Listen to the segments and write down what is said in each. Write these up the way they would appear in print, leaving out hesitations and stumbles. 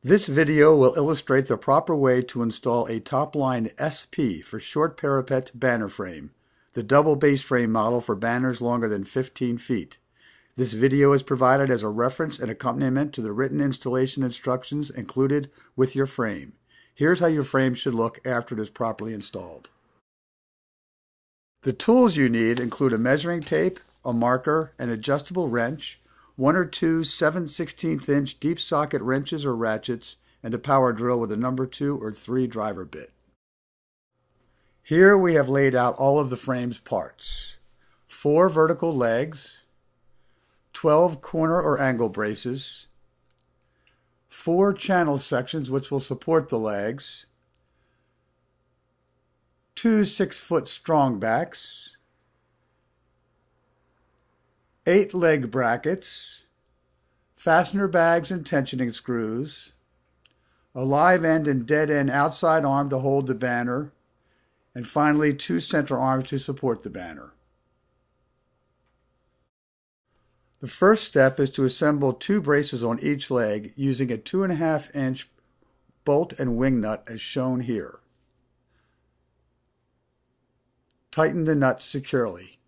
This video will illustrate the proper way to install a TopLine SP for short parapet banner frame, the double base frame model for banners longer than 15 feet. This video is provided as a reference and accompaniment to the written installation instructions included with your frame. Here's how your frame should look after it is properly installed. The tools you need include a measuring tape, a marker, an adjustable wrench, 1 or 2 7/16" deep socket wrenches or ratchets, and a power drill with a number 2 or 3 driver bit. Here we have laid out all of the frame's parts. 4 vertical legs, 12 corner or angle braces, 4 channel sections which will support the legs, 2 6-foot strong backs, 8 leg brackets, fastener bags and tensioning screws, a live end and dead end outside arm to hold the banner, and finally 2 center arms to support the banner. The first step is to assemble 2 braces on each leg using a 2.5-inch bolt and wing nut as shown here. Tighten the nuts securely.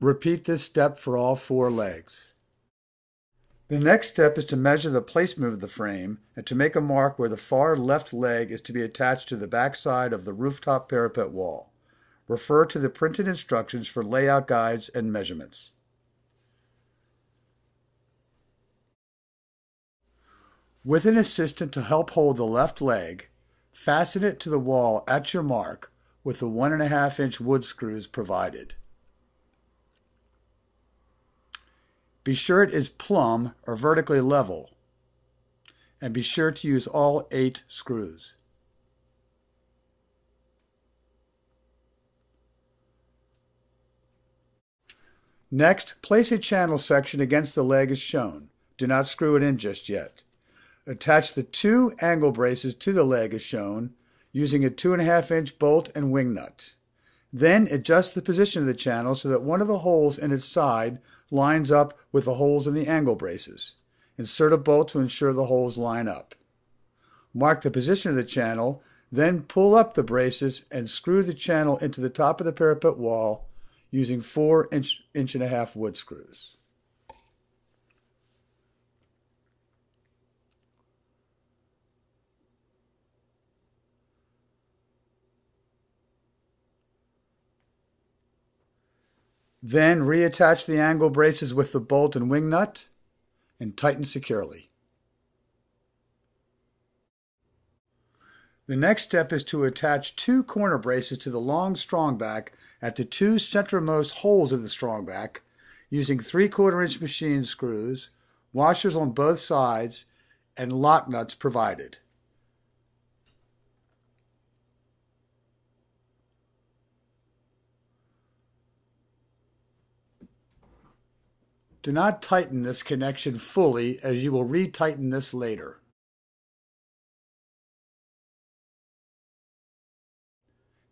Repeat this step for all 4 legs. The next step is to measure the placement of the frame and to make a mark where the far left leg is to be attached to the back side of the rooftop parapet wall. Refer to the printed instructions for layout guides and measurements. With an assistant to help hold the left leg, fasten it to the wall at your mark with the 1.5-inch wood screws provided. Be sure it is plumb or vertically level, and be sure to use all 8 screws. Next, place a channel section against the leg as shown. Do not screw it in just yet. Attach the 2 angle braces to the leg as shown using a 2.5-inch bolt and wing nut. Then adjust the position of the channel so that one of the holes in its side lines up with the holes in the angle braces. Insert a bolt to ensure the holes line up. Mark the position of the channel, then pull up the braces and screw the channel into the top of the parapet wall using 4 inch-and-a-half wood screws. Then reattach the angle braces with the bolt and wing nut and tighten securely. The next step is to attach 2 corner braces to the long strong back at the 2 centermost holes of the strong back using 3/4-inch machine screws, washers on both sides, and lock nuts provided. Do not tighten this connection fully, as you will retighten this later.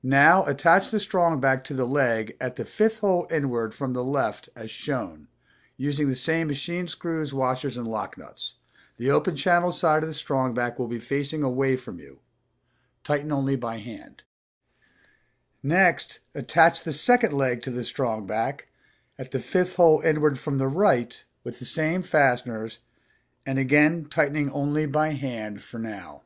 Now attach the strong back to the leg at the 5th hole inward from the left as shown, using the same machine screws, washers, and lock nuts. The open channel side of the strong back will be facing away from you. Tighten only by hand. Next, attach the second leg to the strong back at the 5th hole inward from the right with the same fasteners, and again tightening only by hand for now.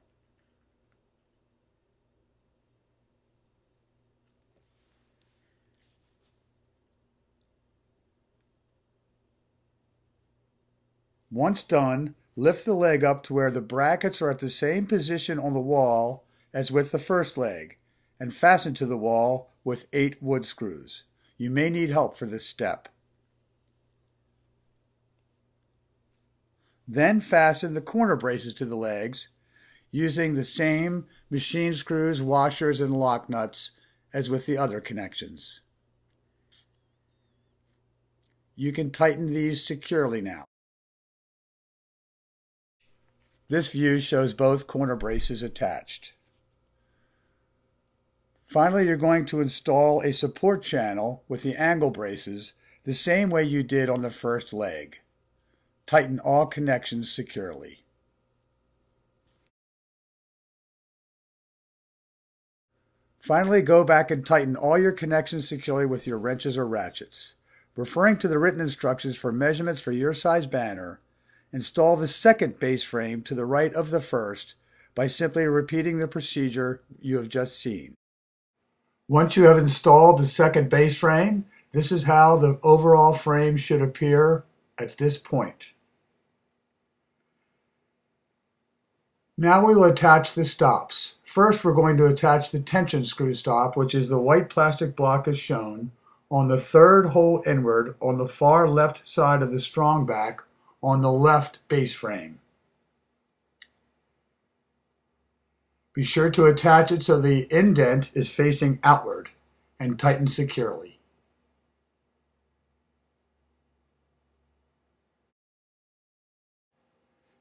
Once done, lift the leg up to where the brackets are at the same position on the wall as with the first leg, and fasten to the wall with 8 wood screws. You may need help for this step. Then fasten the corner braces to the legs using the same machine screws, washers, and lock nuts as with the other connections. You can tighten these securely now. This view shows both corner braces attached. Finally, you're going to install a support channel with the angle braces the same way you did on the first leg. Tighten all connections securely. Finally, go back and tighten all your connections securely with your wrenches or ratchets. Referring to the written instructions for measurements for your size banner, install the second base frame to the right of the first by simply repeating the procedure you have just seen. Once you have installed the second base frame, this is how the overall frame should appear at this point. Now we will attach the stops. First, we're going to attach the tension screw stop, which is the white plastic block as shown, on the third hole inward on the far left side of the strong back on the left base frame. Be sure to attach it so the indent is facing outward and tighten securely.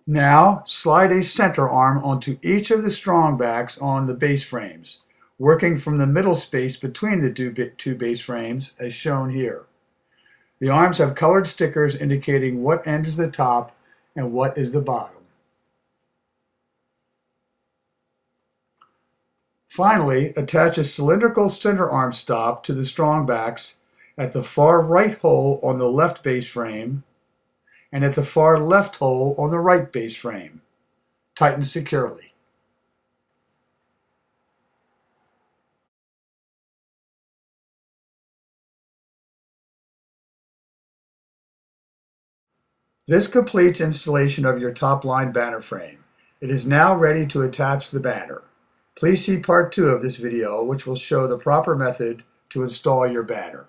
Now, slide a center arm onto each of the strong backs on the base frames, working from the middle space between the two base frames as shown here. The arms have colored stickers indicating what end is the top and what is the bottom. Finally, attach a cylindrical center arm stop to the strong backs at the far right hole on the left base frame and at the far left hole on the right base frame. Tighten securely. This completes installation of your TopLine banner frame. It is now ready to attach the banner. Please see part 2 of this video, which will show the proper method to install your banner.